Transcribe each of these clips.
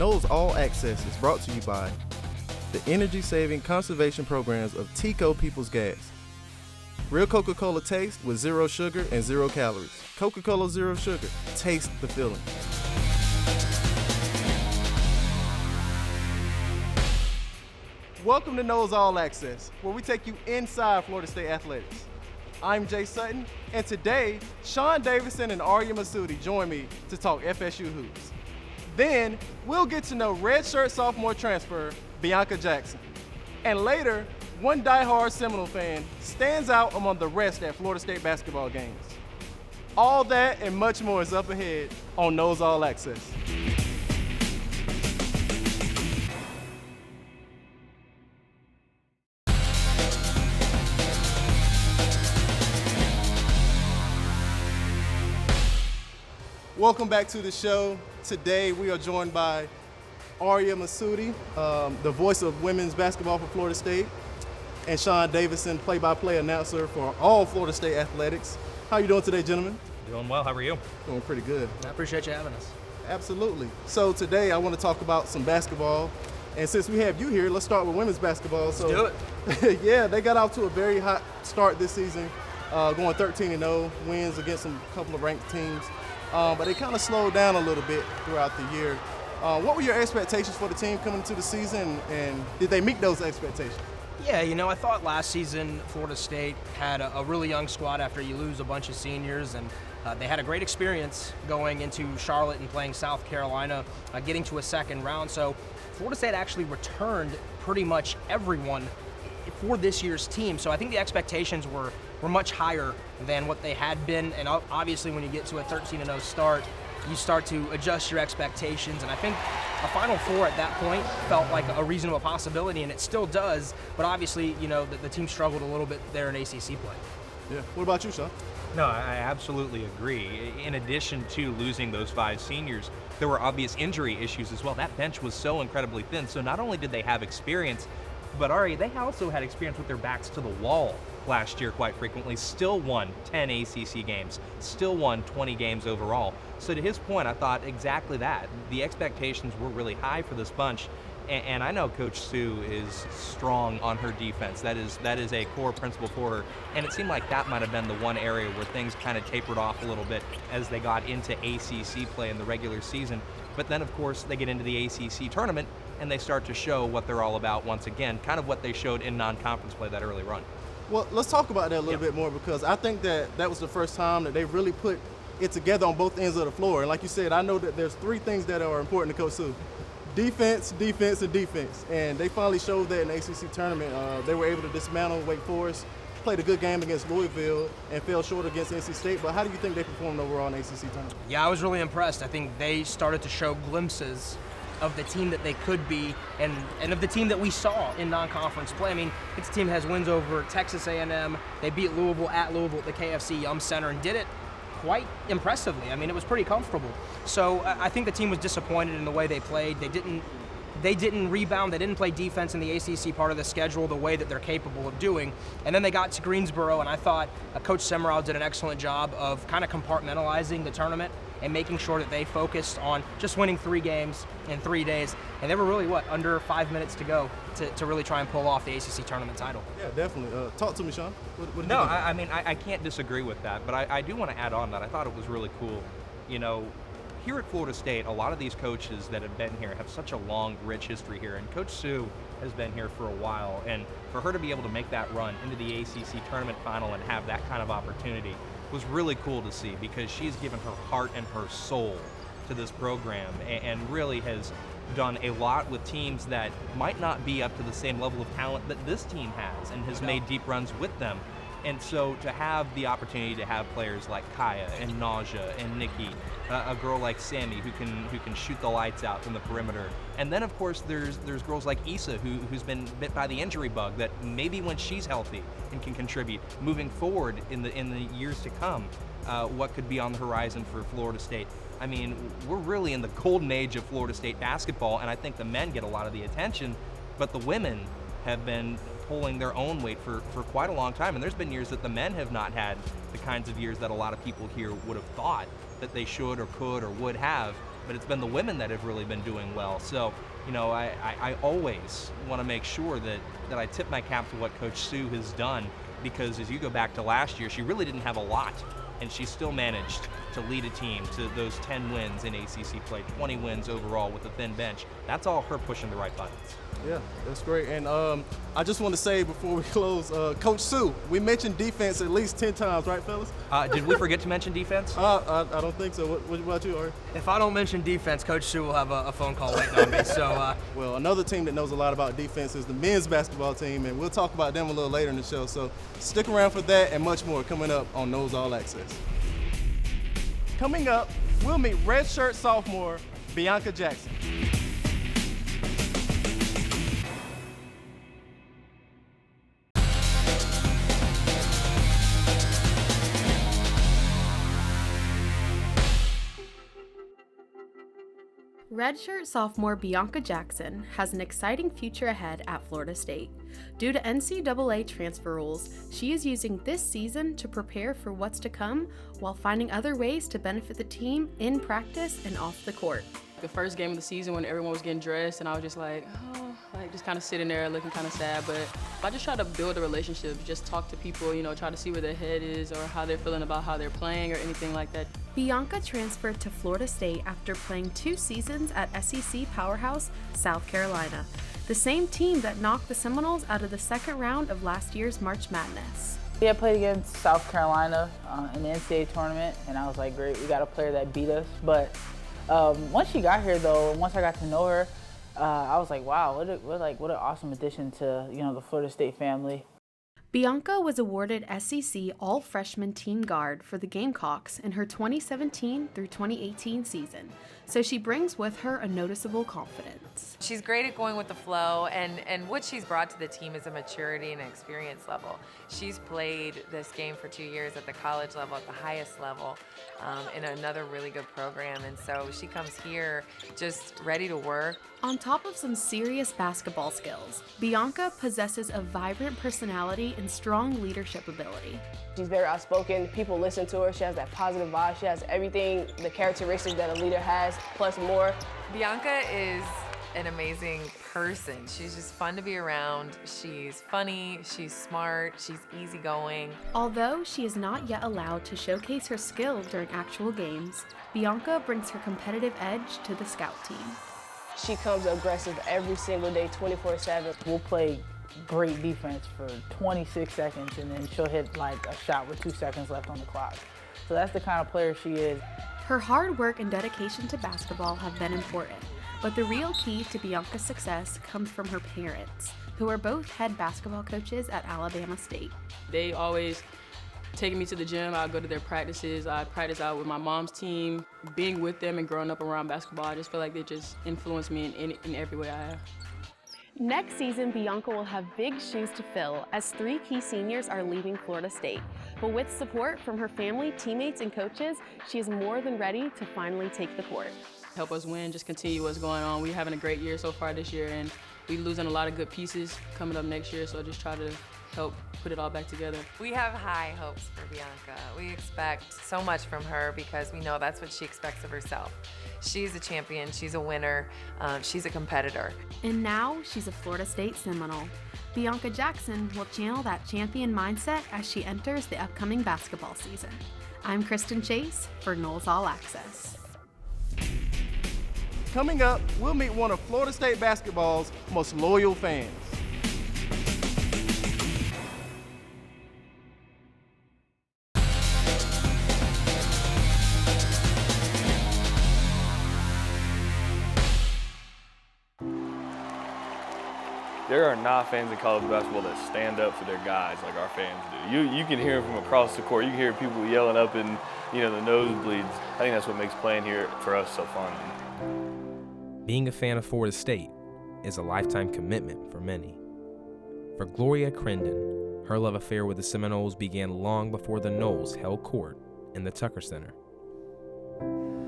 Noles All Access is brought to you by the energy-saving conservation programs of Tico People's Gas. Real Coca-Cola taste with 0 sugar and 0 calories. Coca-Cola Zero Sugar. Taste the feeling. Welcome to Noles All Access, where we take you inside Florida State athletics. I'm Jay Sutton, and today, Sean Davison and Arya Masudi join me to talk FSU hoops. Then, we'll get to know redshirt sophomore transfer, Bianca Jackson. And later, one diehard Seminole fan stands out among the rest at Florida State basketball games. All that and much more is up ahead on Noles All Access. Welcome back to the show. Today we are joined by Arya Masudi, the voice of women's basketball for Florida State, and Sean Davison, play-by-play announcer for all Florida State athletics. How are you doing today, gentlemen? Doing well. How are you? Doing pretty good. I appreciate you having us. Absolutely. So today I want to talk about some basketball. And since we have you here, let's start with women's basketball. Let's do it. Yeah, they got off to a very hot start this season, going 13-0, wins against a couple of ranked teams. But they kind of slowed down a little bit throughout the year. What were your expectations for the team coming into the season, and did they meet those expectations? Yeah, I thought last season Florida State had a really young squad after you lose a bunch of seniors, and they had a great experience going into Charlotte and playing South Carolina, getting to a second round. So Florida State actually returned pretty much everyone for this year's team. So I think the expectations were much higher than what they had been, and obviously when you get to a 13-0 start, you start to adjust your expectations, and I think a Final Four at that point felt like a reasonable possibility, and it still does, but obviously, the team struggled a little bit there in ACC play. Yeah. What about you, Sean? No, I absolutely agree. In addition to losing those 5 seniors, there were obvious injury issues as well. That bench was so incredibly thin, so not only did they have experience, but Ari, they also had experience with their backs to the wall last year quite frequently, still won 10 ACC games, still won 20 games overall. So to his point, I thought exactly that. The expectations were really high for this bunch, and I know Coach Sue is strong on her defense. That is a core principle for her, and it seemed like that might have been the one area where things kind of tapered off a little bit as they got into ACC play in the regular season. But then, of course, they get into the ACC tournament, and they start to show what they're all about once again, kind of what they showed in non-conference play that early run. Well, let's talk about that a little bit more, because I think that was the first time that they really put it together on both ends of the floor. And like you said, I know that there's 3 things that are important to Coach Sue: defense, defense, and defense. And they finally showed that in the ACC tournament. They were able to dismantle Wake Forest, played a good game against Louisville, and fell short against NC State. But how do you think they performed overall in the ACC tournament? Yeah, I was really impressed. I think they started to show glimpses of the team that they could be, and of the team that we saw in non-conference play. I mean, it's a team that has wins over Texas A&M. They beat Louisville at Louisville at the KFC Yum Center and did it quite impressively. I mean, it was pretty comfortable. So I think the team was disappointed in the way they played. They didn't rebound. They didn't play defense in the ACC part of the schedule the way that they're capable of doing. And then they got to Greensboro, and I thought Coach Seminoles did an excellent job of kind of compartmentalizing the tournament and making sure that they focused on just winning 3 games in 3 days. And they were really, under 5 minutes to go to really try and pull off the ACC tournament title. Yeah, definitely. Talk to me, Sean. What did you think? I mean, I can't disagree with that, but I do want to add on that I thought it was really cool. Here at Florida State, a lot of these coaches that have been here have such a long, rich history here, and Coach Sue has been here for a while, and for her to be able to make that run into the ACC tournament final and have that kind of opportunity was really cool to see, because she's given her heart and her soul to this program and really has done a lot with teams that might not be up to the same level of talent that this team has, and has made deep runs with them. And so to have the opportunity to have players like Kaya and Naja and Nikki, a girl like Sammy who can shoot the lights out from the perimeter, and then of course there's girls like Issa who's been bit by the injury bug, that maybe when she's healthy and can contribute moving forward in the years to come, what could be on the horizon for Florida State. I mean, we're really in the golden age of Florida State basketball, and I think the men get a lot of the attention, but the women have been pulling their own weight for quite a long time. And there's been years that the men have not had the kinds of years that a lot of people here would have thought that they should or could or would have. but it's been the women that have really been doing well. So, I always want to make sure that I tip my cap to what Coach Sue has done, because as you go back to last year, she really didn't have a lot, and she still managed to lead a team to those 10 wins in ACC play, 20 wins overall with a thin bench. That's all her pushing the right buttons. Yeah, that's great. And I just want to say before we close, Coach Sue, we mentioned defense at least 10 times, right, fellas? Did we forget to mention defense? I don't think so. What about you, Ari? If I don't mention defense, Coach Sue will have a phone call waiting on me. So, well, another team that knows a lot about defense is the men's basketball team, and we'll talk about them a little later in the show. So stick around for that and much more coming up on Noles All Access. Coming up, we'll meet redshirt sophomore Bianca Jackson. Redshirt sophomore Bianca Jackson has an exciting future ahead at Florida State. Due to NCAA transfer rules, she is using this season to prepare for what's to come while finding other ways to benefit the team in practice and off the court. The first game of the season when everyone was getting dressed and I was just like, just kind of sitting there looking kind of sad, but I just try to build a relationship, just talk to people, try to see where their head is or how they're feeling about how they're playing or anything like that. Bianca transferred to Florida State after playing 2 seasons at SEC powerhouse South Carolina, the same team that knocked the Seminoles out of the second round of last year's March Madness. Yeah, I played against South Carolina in the NCAA tournament, and I was like, great, we got a player that beat us. But once she got here, though, once I got to know her, I was like, wow, what an awesome addition to the Florida State family. Bianca was awarded SEC All-Freshman Team Guard for the Gamecocks in her 2017 through 2018 season, so she brings with her a noticeable confidence. She's great at going with the flow, and what she's brought to the team is a maturity and an experience level. She's played this game for 2 years at the college level, at the highest level, in another really good program, and so she comes here just ready to work. On top of some serious basketball skills, Bianca possesses a vibrant personality and strong leadership ability. She's very outspoken. People listen to her. She has that positive vibe. She has everything, the characteristics that a leader has, plus more. Bianca is an amazing person. She's just fun to be around. She's funny, she's smart, she's easygoing. Although she is not yet allowed to showcase her skill during actual games, Bianca brings her competitive edge to the scout team. She comes aggressive every single day, 24/7. We'll play great defense for 26 seconds, and then she'll hit like a shot with 2 seconds left on the clock. So that's the kind of player she is. Her hard work and dedication to basketball have been important, but the real key to Bianca's success comes from her parents, who are both head basketball coaches at Alabama State. They always taking me to the gym. I go to their practices. I practice out with my mom's team. Being with them and growing up around basketball, I just feel like they just influence me in every way I have. Next season, Bianca will have big shoes to fill as 3 key seniors are leaving Florida State. But with support from her family, teammates, and coaches, she is more than ready to finally take the court. Help us win, just continue what's going on. We're having a great year so far this year, and we're losing a lot of good pieces coming up next year, so just try to help put it all back together. We have high hopes for Bianca. We expect so much from her because we know that's what she expects of herself. She's a champion, she's a winner, she's a competitor. And now she's a Florida State Seminole. Bianca Jackson will channel that champion mindset as she enters the upcoming basketball season. I'm Kristen Chase for Noles All Access. Coming up, we'll meet one of Florida State basketball's most loyal fans. There are not fans in college basketball that stand up for their guys like our fans do. You can hear them from across the court. You can hear people yelling up in the nosebleeds. I think that's what makes playing here for us so fun. Being a fan of Florida State is a lifetime commitment for many. For Gloria Crandon, her love affair with the Seminoles began long before the Noles held court in the Tucker Center.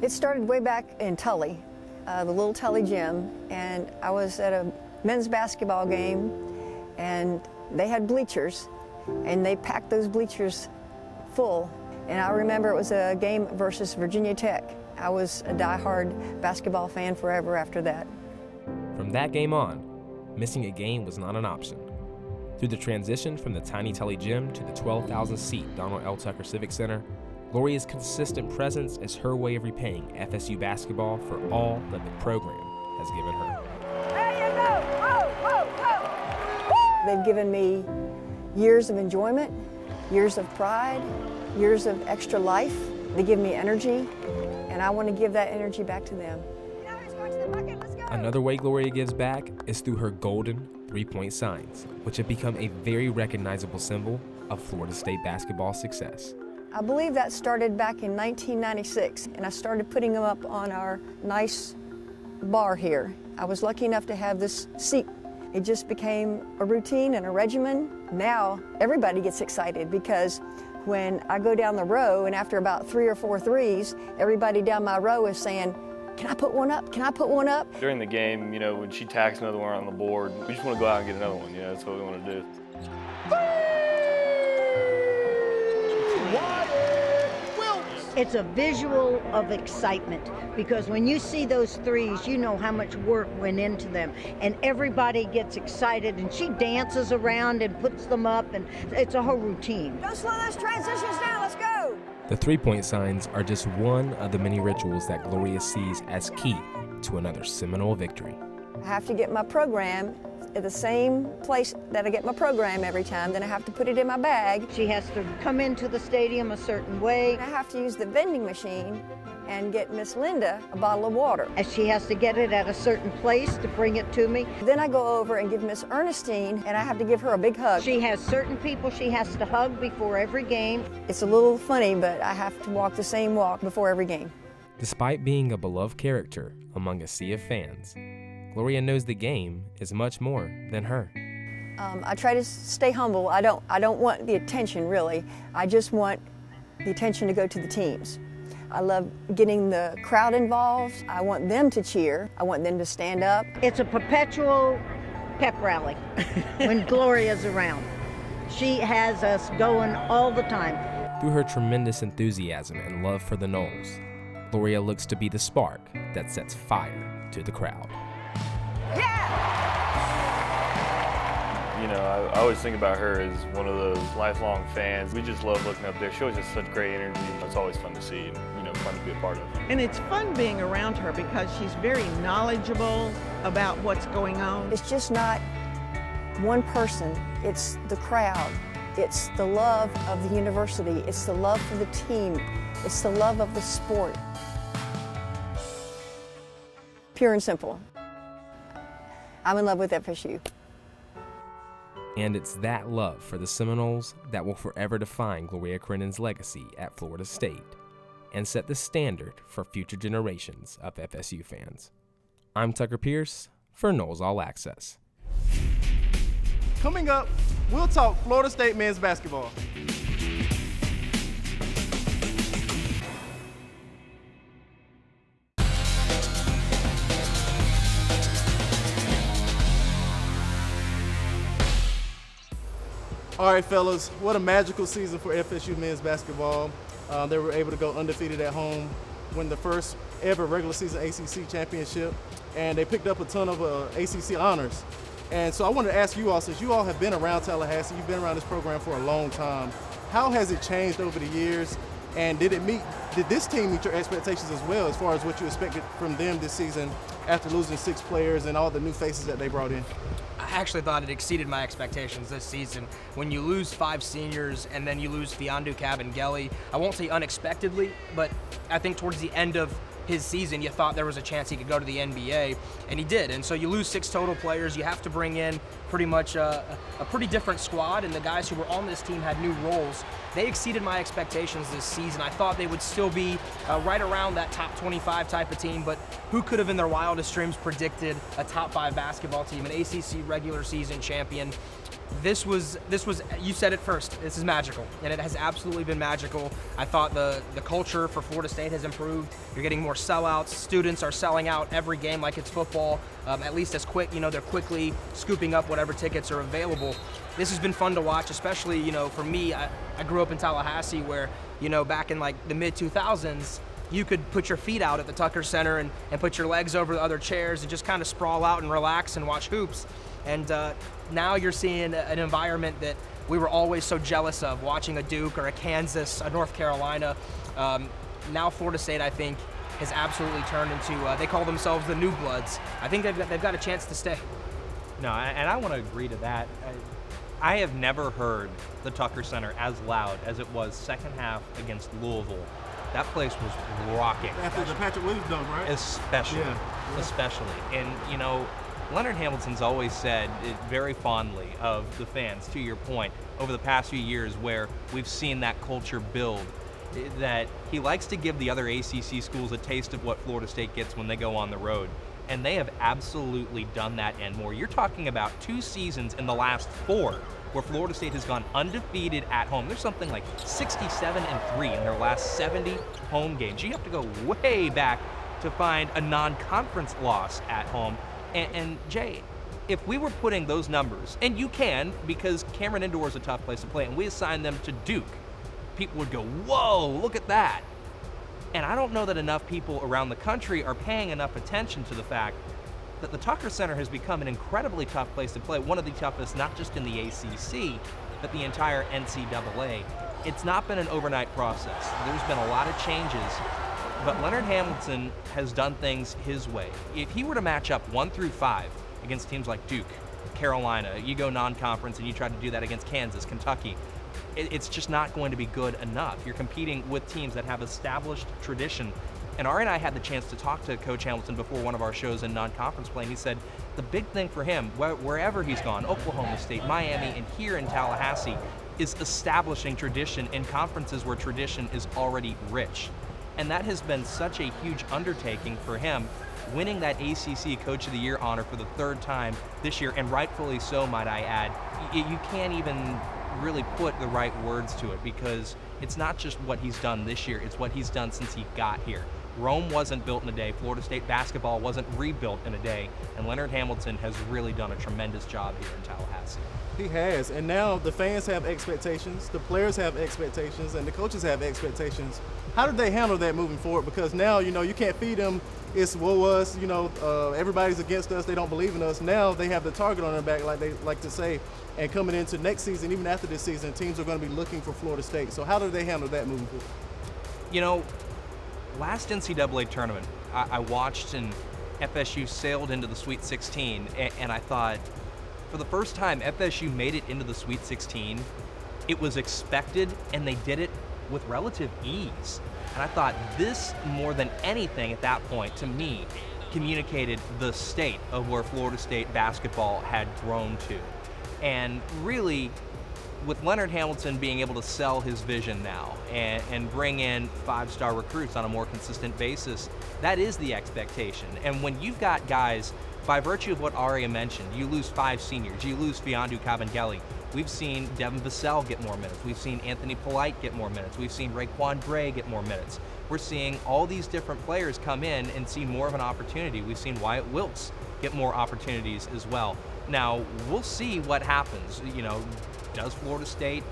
It started way back in Tully, the little Tully gym, and I was at a men's basketball game, and they had bleachers, and they packed those bleachers full. And I remember it was a game versus Virginia Tech I was a diehard basketball fan forever after that. From that game on, missing a game was not an option. Through the transition from the tiny Tully gym to the 12,000-seat Donald L. Tucker Civic Center, Gloria's consistent presence is her way of repaying FSU basketball for all that the program has given her. They've given me years of enjoyment, years of pride, years of extra life. They give me energy, and I want to give that energy back to them. Another way Gloria gives back is through her golden three-point signs, which have become a very recognizable symbol of Florida State basketball success. I believe that started back in 1996, and I started putting them up on our nice bar here. I was lucky enough to have this seat. It just became a routine and a regimen. Now everybody gets excited because when I go down the row and after about 3 or 4 threes, everybody down my row is saying, "Can I put one up? Can I put one up?" During the game, when she tacks another one on the board, we just want to go out and get another one. That's what we want to do. It's a visual of excitement because when you see those threes, you know how much work went into them, and everybody gets excited, and she dances around and puts them up, and it's a whole routine. Don't slow those transitions down, let's go! The three-point signs are just one of the many rituals that Gloria sees as key to another Seminole victory. I have to get my program at the same place that I get my program every time, then I have to put it in my bag. She has to come into the stadium a certain way. I have to use the vending machine and get Miss Linda a bottle of water. And she has to get it at a certain place to bring it to me. Then I go over and give Miss Ernestine, and I have to give her a big hug. She has certain people she has to hug before every game. It's a little funny, but I have to walk the same walk before every game. Despite being a beloved character among a sea of fans, Gloria knows the game is much more than her. I try to stay humble. I don't want the attention, really. I just want the attention to go to the teams. I love getting the crowd involved. I want them to cheer. I want them to stand up. It's a perpetual pep rally when Gloria's around. She has us going all the time. Through her tremendous enthusiasm and love for the Noles, Gloria looks to be the spark that sets fire to the crowd. I always think about her as one of those lifelong fans. We just love looking up there. She always has such great energy. It's always fun to see and, fun to be a part of. And it's fun being around her because she's very knowledgeable about what's going on. It's just not one person. It's the crowd. It's the love of the university. It's the love for the team. It's the love of the sport. Pure and simple. I'm in love with FSU. And it's that love for the Seminoles that will forever define Gloria Crandon's legacy at Florida State and set the standard for future generations of FSU fans. I'm Tucker Pierce for Noles All Access. Coming up, we'll talk Florida State men's basketball. All right, fellas, what a magical season for FSU men's basketball. They were able to go undefeated at home, win the first ever regular season ACC championship, and they picked up a ton of ACC honors. And so I wanted to ask you all, since you all have been around Tallahassee, you've been around this program for a long time, how has it changed over the years? And did this team meet your expectations as well, as far as what you expected from them this season after losing 6 players and all the new faces that they brought in? I actually thought it exceeded my expectations this season. When you lose 5 seniors and then you lose Fiondu Kabengele, I won't say unexpectedly, but I think towards the end of his season, you thought there was a chance he could go to the NBA, and he did. And so you lose 6 total players. You have to bring in pretty much a pretty different squad, and the guys who were on this team had new roles. They exceeded my expectations this season. I thought they would still be right around that top 25 type of team, but who could have in their wildest dreams predicted a top 5 basketball team, an ACC regular season champion? This was, you said it first, this is magical, and it has absolutely been magical. I thought the culture for Florida State has improved. You're getting more sellouts. Students are selling out every game like it's football, at least as quick, they're quickly scooping up whatever tickets are available. This has been fun to watch, especially, for me, I grew up in Tallahassee where, back in like the mid-2000s, you could put your feet out at the Tucker Center and put your legs over the other chairs and just kind of sprawl out and relax and watch hoops. And now you're seeing an environment that we were always so jealous of, watching a Duke or a Kansas, a North Carolina. Now Florida State, I think, has absolutely turned into, they call themselves the New Bloods. I think they've got a chance to stay. No, and I want to agree to that. I have never heard the Tucker Center as loud as it was second half against Louisville. That place was rocking. After the Patrick Williams dunk, right? Especially. And, you know, Leonard Hamilton's always said it very fondly of the fans, to your point, over the past few years where we've seen that culture build, that he likes to give the other ACC schools a taste of what Florida State gets when they go on the road. And they have absolutely done that and more. You're talking about 2 seasons in the last 4 where Florida State has gone undefeated at home. There's something like 67-3 in their last 70 home games. You have to go way back to find a non-conference loss at home. And Jay, if we were putting those numbers, and you can, because Cameron Indoor is a tough place to play, and we assign them to Duke, people would go, whoa, look at that. And I don't know that enough people around the country are paying enough attention to the fact that the Tucker Center has become an incredibly tough place to play, one of the toughest, not just in the ACC, but the entire NCAA. It's not been an overnight process. There's been a lot of changes, but Leonard Hamilton has done things his way. If he were to match up 1 through 5 against teams like Duke, Carolina, you go non-conference and you try to do that against Kansas, Kentucky, it's just not going to be good enough. You're competing with teams that have established tradition. And Ari and I had the chance to talk to Coach Hamilton before one of our shows in non-conference play, and he said the big thing for him, wherever he's gone, Oklahoma State, Miami, and here in Tallahassee, is establishing tradition in conferences where tradition is already rich. And that has been such a huge undertaking for him, winning that ACC Coach of the Year honor for the 3rd time this year, and rightfully so, might I add. You can't even really put the right words to it, because it's not just what he's done this year, it's what he's done since he got here. Rome wasn't built in a day, Florida State basketball wasn't rebuilt in a day, and Leonard Hamilton has really done a tremendous job here in Tallahassee. He has, and now the fans have expectations, the players have expectations, and the coaches have expectations. How do they handle that moving forward? Because now, you know, you can't feed them, it's woe us, you know, everybody's against us, they don't believe in us. Now they have the target on their back, like they like to say, and coming into next season, even after this season, teams are going to be looking for Florida State. So how do they handle that moving forward? You know, last NCAA tournament, I watched and FSU sailed into the Sweet 16, and I thought, for the first time, FSU made it into the Sweet 16. It was expected, and they did it with relative ease. And I thought this, more than anything at that point, to me, communicated the state of where Florida State basketball had grown to. And really, with Leonard Hamilton being able to sell his vision now and bring in 5-star recruits on a more consistent basis, that is the expectation. And when you've got guys, by virtue of what Aria mentioned, you lose 5 seniors, you lose Fiondu Kabengele. We've seen Devin Vassell get more minutes. We've seen Anthony Polite get more minutes. We've seen Raekwon Gray get more minutes. We're seeing all these different players come in and see more of an opportunity. We've seen Wyatt Wilkes get more opportunities as well. Now, we'll see what happens. You know, does Florida State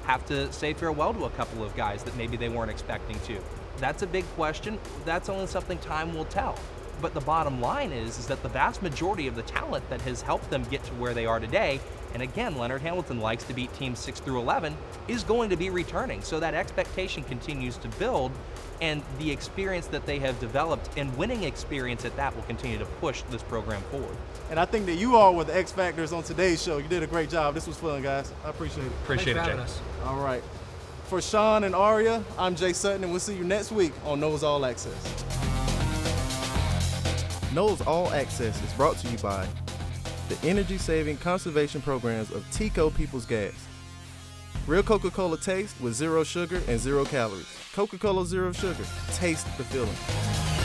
have to say farewell to a couple of guys that maybe they weren't expecting to? That's a big question. That's only something time will tell. But the bottom line is that the vast majority of the talent that has helped them get to where they are today, and again, Leonard Hamilton likes to beat teams 6 through 11, is going to be returning. So that expectation continues to build, and the experience that they have developed, and winning experience at that, will continue to push this program forward. And I think that you all were the X Factors on today's show. You did a great job. This was fun, guys. I appreciate it. Appreciate it, Jay. All right. For Sean and Aria, I'm Jay Sutton, and we'll see you next week on Noles All Access. Noles All Access is brought to you by the energy-saving conservation programs of Tico People's Gas. Real Coca-Cola taste with 0 sugar and 0 calories. Coca-Cola Zero Sugar. Taste the feeling.